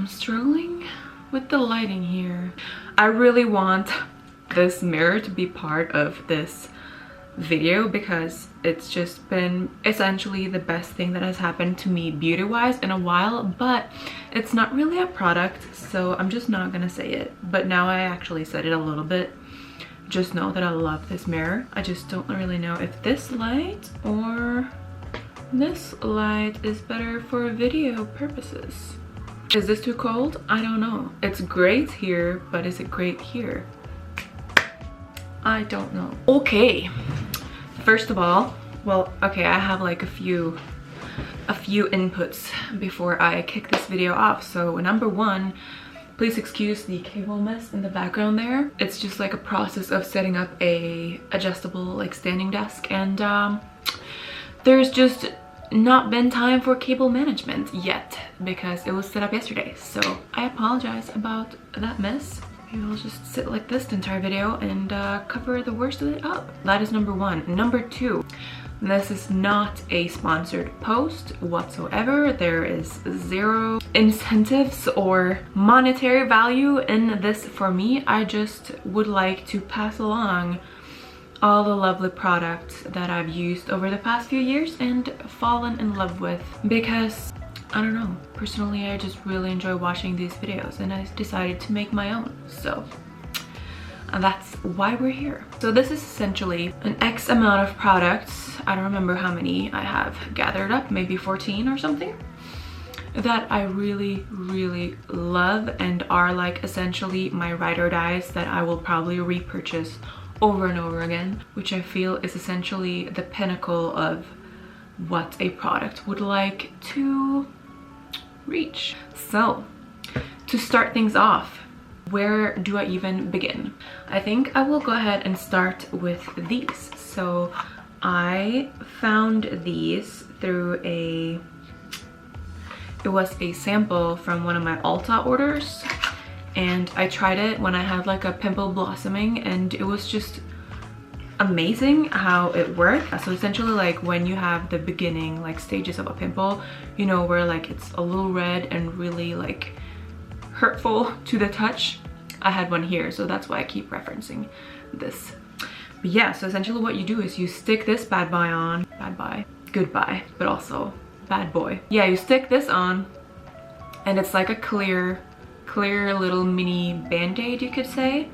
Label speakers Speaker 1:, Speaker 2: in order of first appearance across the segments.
Speaker 1: struggling with the lighting here. I really want this mirror to be part of this video because it's just been essentially the best thing that has happened to me beauty wise in a while, but it's not really a product, so I'm just not gonna say it. But now I actually said it a little bit. Just know that I love this mirror. I just don't really know if this light or this light is better for video purposes. Is this too cold? I don't know. It's great here, but is it great here? I don't know. Okay, first of all, well, okay, I have like a few inputs before I kick this video off. So number one, please excuse the cable mess in the background there. It's just like a process of setting up a adjustable like standing desk, and there's just not been time for cable management yet because it was set up yesterday. So I apologize about that mess. Maybe I'll just sit like this the entire video and cover the worst of it up. That is number one. Number two, this is not a sponsored post whatsoever. There is zero incentives or monetary value in this for me. I just would like to pass along all the lovely products that I've used over the past few years and fallen in love with, because I don't know, personally I just really enjoy watching these videos and I decided to make my own, so that's why we're here. So this is essentially an X amount of products, I don't remember how many I have gathered up, maybe 14 or something, that I really love and are like essentially my ride or dies that I will probably repurchase over and over again, which I feel is essentially the pinnacle of what a product would like to reach. So to start things off, where do I even begin? I think I will go ahead and start with these. So I found these through it was a sample from one of my Ulta orders, and I tried it when I had like a pimple blossoming, and it was just amazing how it worked. So essentially, like when you have the beginning like stages of a pimple, you know, where like it's a little red and really like hurtful to the touch, I had one here, so that's why I keep referencing this. But yeah, so essentially what you do is you stick this bad boy on, goodbye, but also bad boy. Yeah, you stick this on and it's like a clear little mini band-aid, you could say,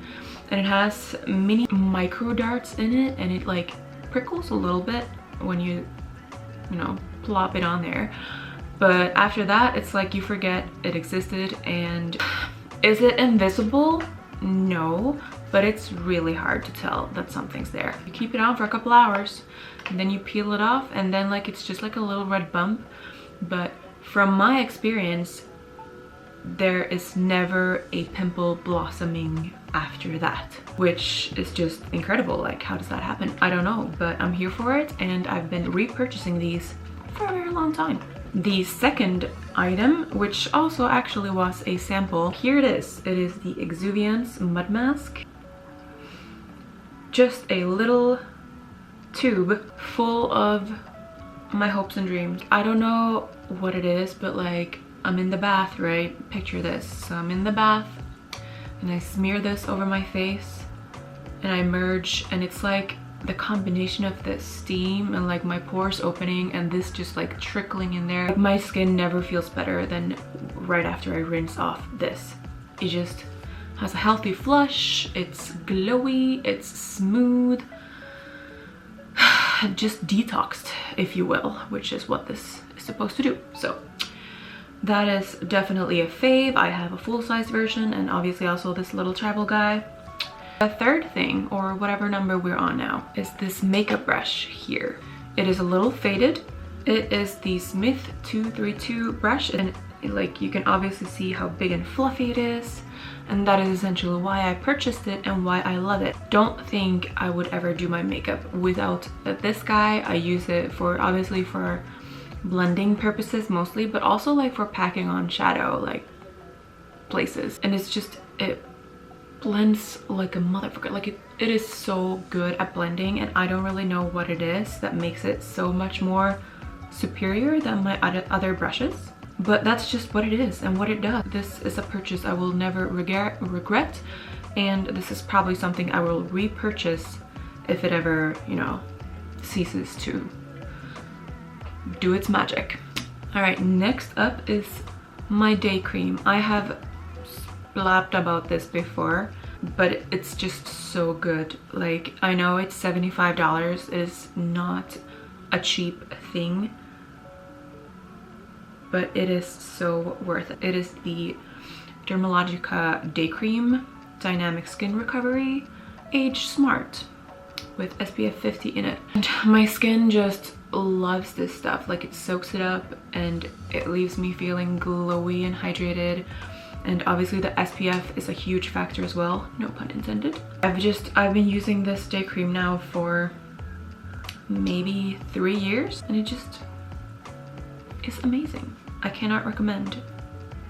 Speaker 1: and it has mini micro darts in it, and it like prickles a little bit when you know, plop it on there. But after that, it's like you forget it existed. And is it invisible? No, but it's really hard to tell that something's there. You keep it on for a couple hours and then you peel it off, and then like it's just like a little red bump. But from my experience, there is never a pimple blossoming after that, which is just incredible. Like, how does that happen? I don't know, but I'm here for it, and I've been repurchasing these for a very long time. The second item, which also actually was a sample, here it is. It is the Exuviance Mud Mask. Just a little tube full of my hopes and dreams. I don't know what it is, but like, I'm in the bath, right? Picture this. So I'm in the bath and I smear this over my face and I merge, and it's like the combination of the steam and like my pores opening and this just like trickling in there. My skin never feels better than right after I rinse off this. It just has a healthy flush, it's glowy, it's smooth, just detoxed, if you will, which is what this is supposed to do. So that is definitely a fave. I have a full-size version and obviously also this little travel guy. The third thing, or whatever number we're on now, is this makeup brush here. It is a little faded. It is the Smith 232 brush, and like you can obviously see how big and fluffy it is, and that is essentially why I purchased it and why I love it. Don't think I would ever do my makeup without this guy. I use it for obviously for blending purposes mostly, but also like for packing on shadow like places, and it's just, it blends like a motherfucker. Like it is so good at blending, and I don't really know what it is that makes it so much more superior than my other brushes. but that's just what it is and what it does. This is a purchase I will never regret, and this is probably something I will repurchase if it ever, you know, ceases to do its magic. All right, next up is my day cream. I have blabbed about this before, but it's just so good. Like, I know it's $75, is not a cheap thing, but it is so worth it. It is the Dermalogica Day Cream Dynamic Skin Recovery Age Smart with SPF 50 in it. And my skin just loves this stuff. Like, it soaks it up and it leaves me feeling glowy and hydrated. And obviously the SPF is a huge factor as well, no pun intended. I've been using this day cream now for maybe 3 years, and it just is amazing. I cannot recommend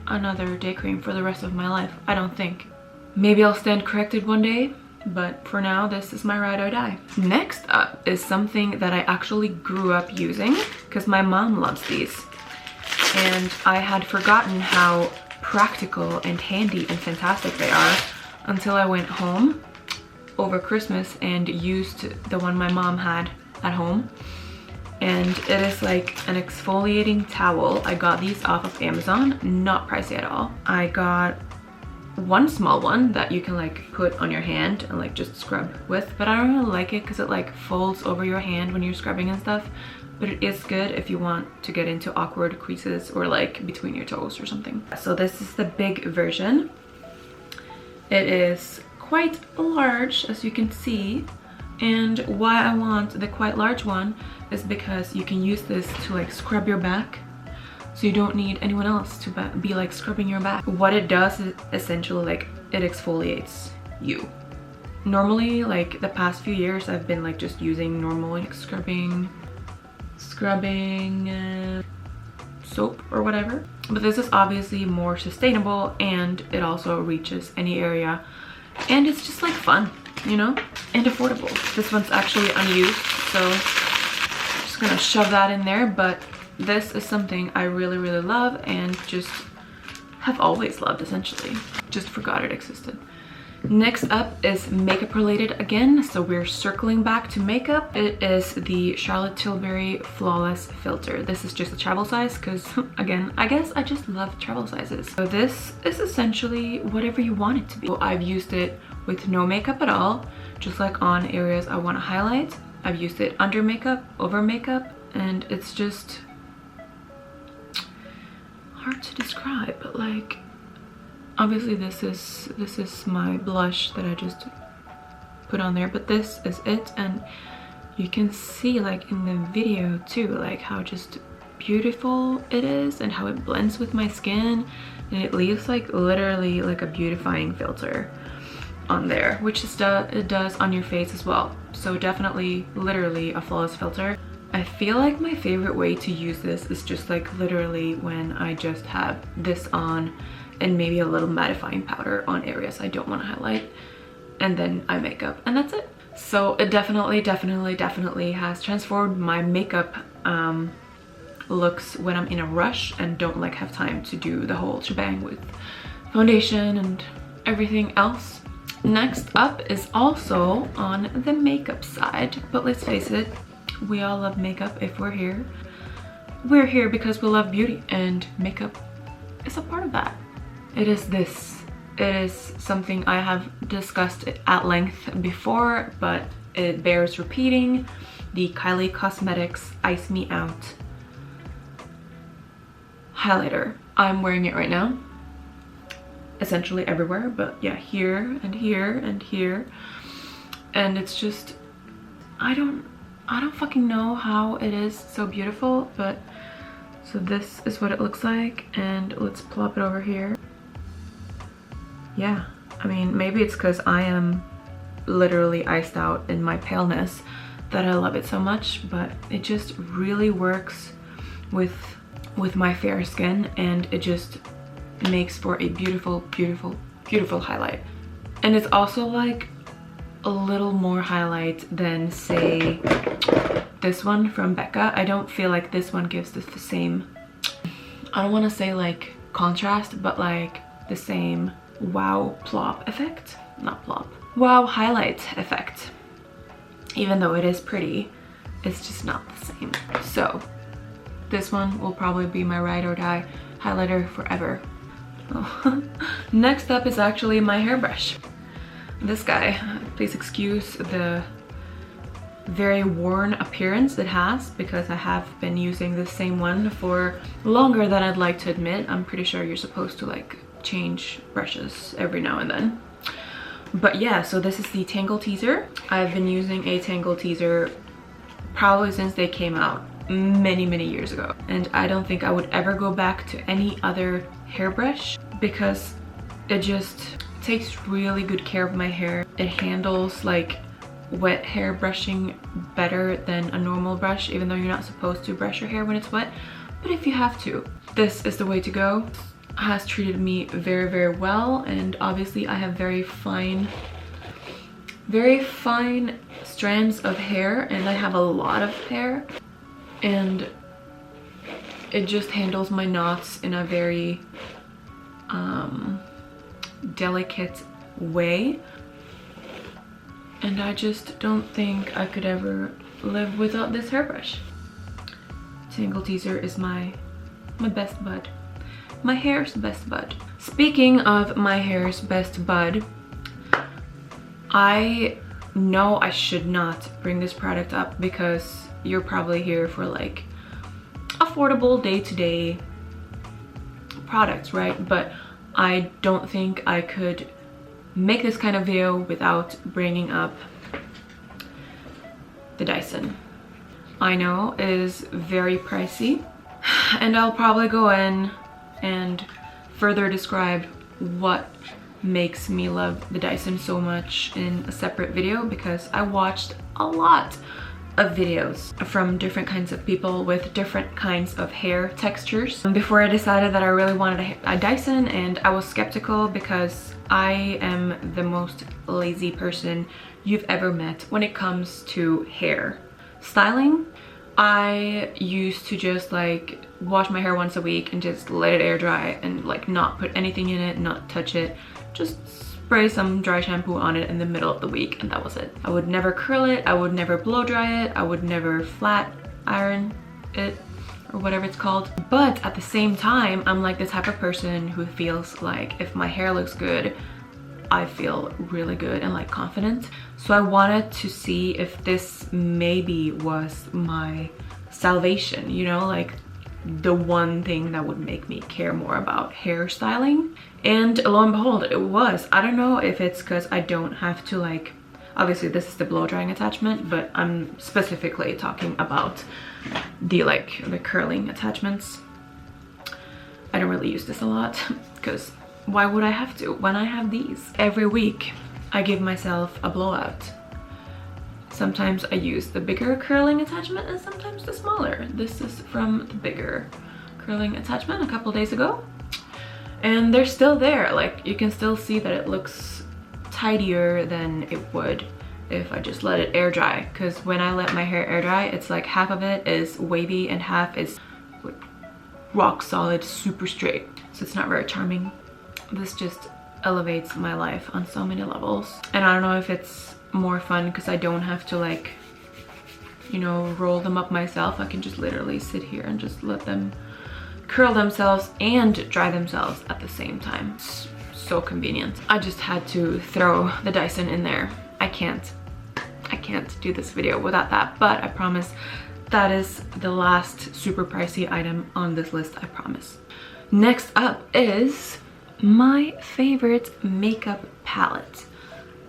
Speaker 1: another day cream for the rest of my life, I don't think. Maybe I'll stand corrected one day, but for now, this is my ride or die. Next up is something that I actually grew up using because my mom loves these. And I had forgotten how practical and handy and fantastic they are until I went home over Christmas and used the one my mom had at home. And it is like an exfoliating towel. I got these off of Amazon, not pricey at all. I got one small one that you can like put on your hand and like just scrub with, but I don't really like it because it like folds over your hand when you're scrubbing and stuff. But it is good if you want to get into awkward creases or like between your toes or something. So this is the big version. It is quite large, as you can see. And why I want the quite large one is because you can use this to like scrub your back. So you don't need anyone else to be like scrubbing your back. What it does is essentially like it exfoliates you. Normally, like the past few years, I've been like just using normal like scrubbing soap or whatever, but this is obviously more sustainable and it also reaches any area, and it's just like fun, you know, and affordable. This one's actually unused, so I'm just gonna shove that in there, but this is something I really love and just have always loved, essentially. Just forgot it existed. Next up is makeup related again, so we're circling back to makeup. It is the Charlotte Tilbury Flawless Filter. This is just a travel size because, again, I guess I just love travel sizes. So this is essentially whatever you want it to be. So I've used it with no makeup at all, just like on areas I want to highlight. I've used it under makeup, over makeup, and it's just hard to describe, but like, obviously this is my blush that I just put on there, but this is it. And you can see like in the video too, like how just beautiful it is and how it blends with my skin, and it leaves like literally like a beautifying filter on there, which is it does on your face as well. So definitely literally a flawless filter. I feel like my favorite way to use this is just like literally when I just have this on and maybe a little mattifying powder on areas I don't want to highlight, and then eye makeup, and that's it. So it definitely has transformed my makeup looks when I'm in a rush and don't like have time to do the whole shebang with foundation and everything else. Next up is also on the makeup side, but let's face it, we all love makeup. If we're here, we're here because we love beauty, and makeup is a part of that. It is this. It is something I have discussed at length before, but it bears repeating. The Kylie Cosmetics Ice Me Out highlighter. I'm wearing it right now. Essentially everywhere, but yeah, here and here and here. And it's just, I don't fucking know how it is so beautiful, but so this is what it looks like, and let's plop it over here. Yeah, I mean, maybe it's because I am literally iced out in my paleness that I love it so much, but it just really works with my fair skin, and it just makes for a beautiful highlight. And it's also like a little more highlight than, say, this one from Becca. I don't feel like this one gives the same I don't want to say like contrast, but like the same wow plop effect. Not plop. Wow highlight effect. Even though it is pretty, it's just not the same. So this one will probably be my ride or die highlighter forever. Oh. Next up is actually my hairbrush. This guy, please excuse the very worn appearance it has because I have been using the same one for longer than I'd like to admit. I'm pretty sure you're supposed to like change brushes every now and then. But yeah, so this is the Tangle Teezer. I've been using a Tangle Teezer probably since they came out many years ago, and I don't think I would ever go back to any other hairbrush because it just takes really good care of my hair. It handles like wet hair brushing better than a normal brush, even though you're not supposed to brush your hair when it's wet, but if you have to, this is the way to go. It has treated me very well, and obviously I have very fine strands of hair, and I have a lot of hair, and it just handles my knots in a very delicate way, and I just don't think I could ever live without this hairbrush. Tangle Teezer is my best bud. My hair's best bud. Speaking of my hair's best bud, I know I should not bring this product up because you're probably here for like affordable day-to-day products, right? But I don't think I could make this kind of video without bringing up the Dyson. I know it is very pricey, and I'll probably go in and further describe what makes me love the Dyson so much in a separate video, because I watched a lot of videos from different kinds of people with different kinds of hair textures before I decided that I really wanted a Dyson, and I was skeptical because I am the most lazy person you've ever met when it comes to hair styling. I used to just like wash my hair once a week and just let it air dry and like not put anything in it, not touch it, just spray some dry shampoo on it in the middle of the week, and that was it. I would never curl it, I would never blow dry it, I would never flat iron it or whatever it's called. But at the same time, I'm like the type of person who feels like if my hair looks good, I feel really good and like confident. So I wanted to see if this maybe was my salvation, you know, like the one thing that would make me care more about hairstyling. And lo and behold, it was. I don't know if it's because I don't have to like, obviously this is the blow drying attachment, but I'm specifically talking about the curling attachments. I don't really use this a lot because why would I have to when I have these? Every week I give myself a blowout. Sometimes I use the bigger curling attachment and sometimes the smaller. This is from the bigger curling attachment a couple days ago, and they're still there. Like you can still see that it looks tidier than it would if I just let it air dry, because when I let my hair air dry, it's like half of it is wavy and half is like rock solid, super straight. So it's not very charming. This just elevates my life on so many levels, and I don't know if it's more fun because I don't have to like, you know, roll them up myself. I can just literally sit here and just let them curl themselves and dry themselves at the same time. It's so convenient. I just had to throw the Dyson in there. I can't do this video without that, but I promise that is the last super pricey item on this list, I promise. Next up is my favorite makeup palette.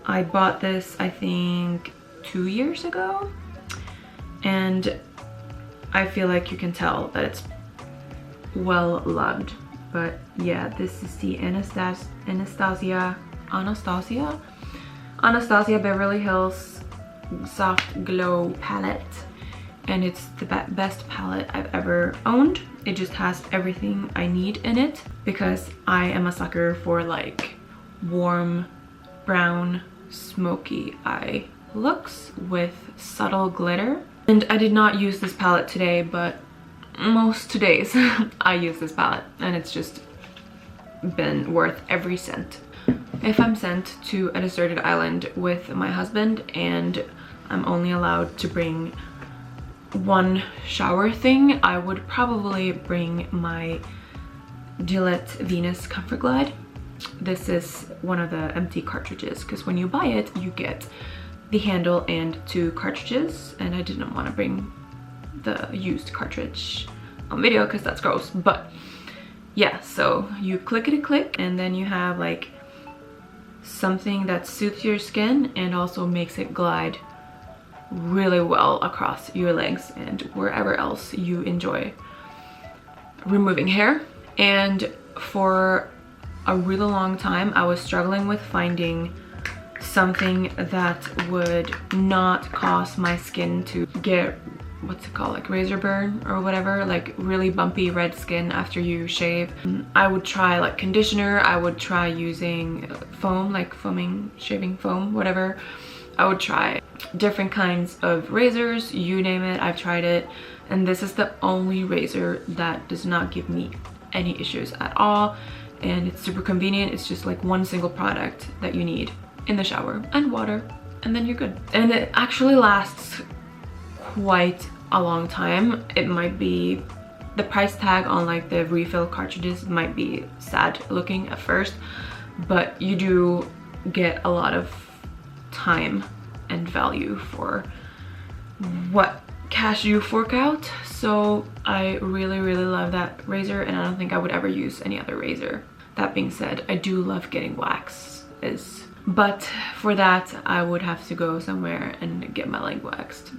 Speaker 1: I bought this, I think, 2 years ago, and I feel like you can tell that it's well loved. But yeah, this is the Anastasia Beverly Hills Soft Glow palette, and it's the best palette I've ever owned. It just has everything I need in it because I am a sucker for like warm brown smoky eye looks with subtle glitter. And I did not use this palette today, but most days I use this palette, and it's just been worth every cent. If I'm sent to a deserted island with my husband and I'm only allowed to bring one shower thing, I would probably bring my Gilette Venus Comfortglide. This is one of the empty cartridges, because when you buy it you get the handle and 2 cartridges, and I didn't want to bring the used cartridge on video because that's gross. But yeah, so you clickety-click and then you have like something that suits your skin and also makes it glide really well across your legs and wherever else you enjoy removing hair. And for a really long time I was struggling with finding something that would not cause my skin to get, what's it called, like razor burn or whatever, like really bumpy red skin after you shave. I would try like conditioner, I would try using foam, like shaving foam, whatever. I would try different kinds of razors, you name it, I've tried it, and this is the only razor that does not give me any issues at all, and it's super convenient. It's just like one single product that you need in the shower and water, and then you're good. And it actually lasts quite a long time. It might be, the price tag on like the refill cartridges might be sad looking at first, but you do get a lot of time and value for what cash you fork out. So I really love that razor, and I don't think I would ever use any other razor. That being said, I do love getting waxes, but for that I would have to go somewhere and get my leg waxed,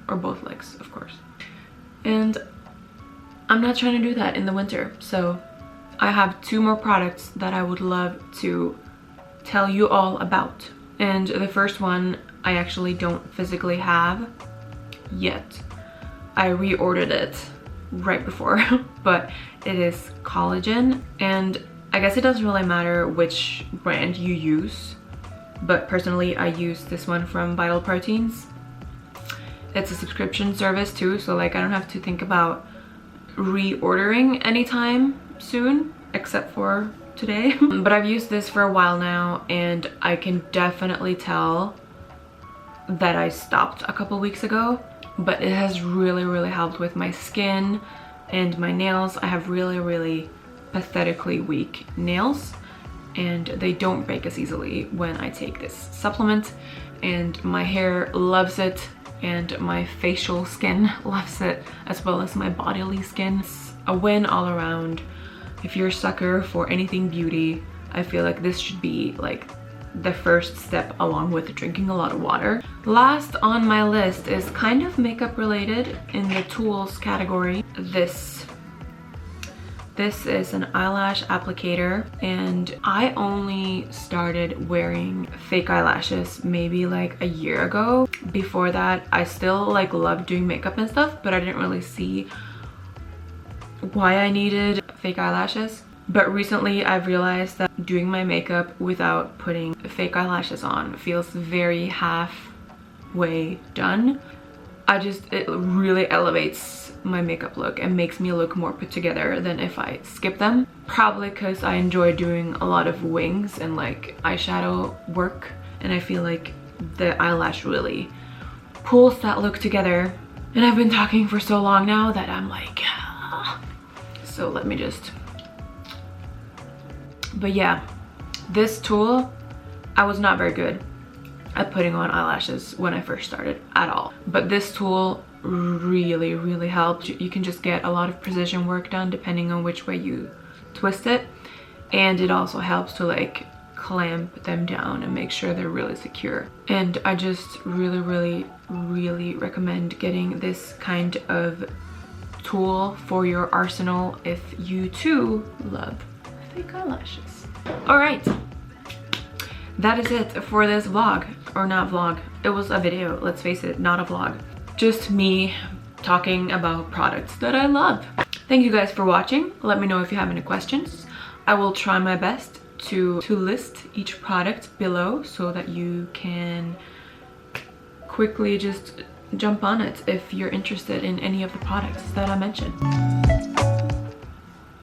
Speaker 1: or both legs of course, and I'm not trying to do that in the winter. So I have 2 more products that I would love to tell you all about, and the first one I actually don't physically have yet. I reordered it right before but it is Collagen, and I guess it doesn't really matter which brand you use, but personally I use this one from Vital Proteins. It's a subscription service too, so like I don't have to think about reordering anytime soon except for today. But I've used this for a while now, and I can definitely tell that I stopped a couple weeks ago, but it has really helped with my skin and my nails. I have really pathetically weak nails, and they don't break as easily when I take this supplement, and my hair loves it, and my facial skin loves it, as well as my bodily skin. It's a win all around. If you're a sucker for anything beauty, I feel like this should be like the first step, along with drinking a lot of water. Last on my list is kind of makeup related in the tools category. This is an eyelash applicator, and I only started wearing fake eyelashes maybe like a year ago. Before that I still like loved doing makeup and stuff, but I didn't really see why I needed fake eyelashes. But recently I've realized that doing my makeup without putting fake eyelashes on feels very halfway done. It really elevates my makeup look and makes me look more put together than if I skip them. Probably because I enjoy doing a lot of wings and like eyeshadow work, and I feel like the eyelash really pulls that look together. And I've been talking for so long now that I'm like, so let me just... But yeah, this tool, I was not very good at putting on eyelashes when I first started at all. But this tool really helped. You can just get a lot of precision work done depending on which way you twist it. And it also helps to like clamp them down and make sure they're really secure. And I just really recommend getting this kind of tool for your arsenal if you too love fake eyelashes. All right, that is it for this vlog, or not vlog, it was a video, let's face it, not a vlog. Just me talking about products that I love. Thank you guys for watching. Let me know if you have any questions. I will try my best to list each product below so that you can quickly just jump on it if you're interested in any of the products that I mentioned.